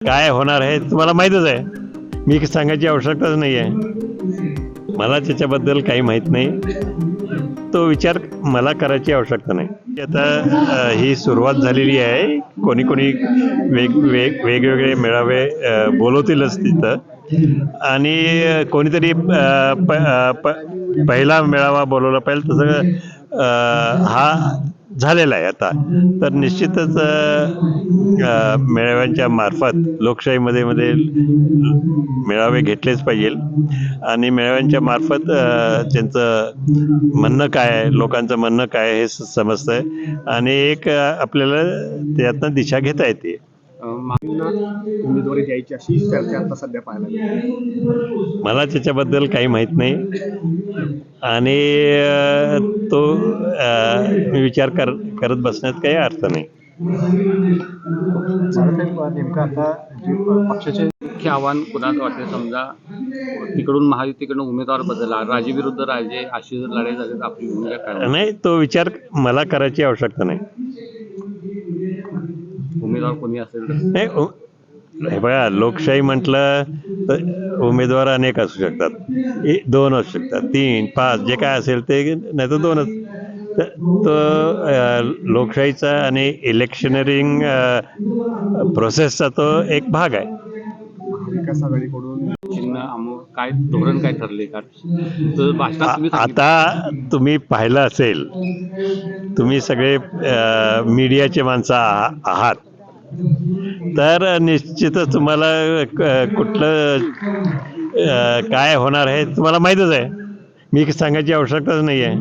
काय होणार आहे तुम्हाला माहीतच आहे. मी सांगायची आवश्यकताच नाही आहे. मला त्याच्याबद्दल काही माहीत नाही. तो विचार मला करायची आवश्यकता नाही. आता ही सुरुवात झालेली आहे. कोणी कोणी वेगवेगळे मेळावे बोलवतीलच तिथं आणि कोणीतरी पहिला मेळावा बोलवला पाहिजे तसं हा झालेला आहे. आता तर निश्चितच मेळाव्यांच्या मार्फत लोकशाहीमध्ये मेळावे घेतलेच पाहिजे आणि मेळाव्यांच्या मार्फत त्यांचं म्हणणं काय आहे, लोकांचं म्हणणं काय आहे हे समजतंय आणि एक आपल्याला त्यातनं दिशा घेता येते. उमेदवारी द्यायची अशी चर्चा आता सध्या पाहायला मिळते. मला त्याच्याबद्दल काही माहीत नाही आणि तो विचार करत बसण्यात काही अर्थ नाही. नेमकं आता जे पक्षाचे मुख्य आव्हान कुणाचं वाटते? समजा तिकडून महायुतीकडून उमेदवार बदलला, राजे विरुद्ध राजे अशी जर लढाई झाली तर आपली भूमिका काय? नाही, तो विचार मला करायची आवश्यकता नाही. उमेदवार कोणी असेल नाही, हे बघा, लोकशाही म्हटलं तर उमेदवार अनेक असू शकतात. 2 असू शकतात, 3, 5 जे काय असेल ते, नाही तर 2च. तो लोकशाहीचा आणि इलेक्शनरिंग प्रोसेसचा तो एक भाग आहे. विकास आघाडीकडून चिन्ह काय धोरण काय ठरले का? तर भाषणात तुम्ही आता तुम्ही पाहिलं असेल, तुम्ही सगळे मीडियाचे माणसं आहात, तर निश्चितच तुम्हाला कुठलं काय होणार आहे तुम्हाला माहीतच आहे. मी सांगायची आवश्यकताच नाही आहे.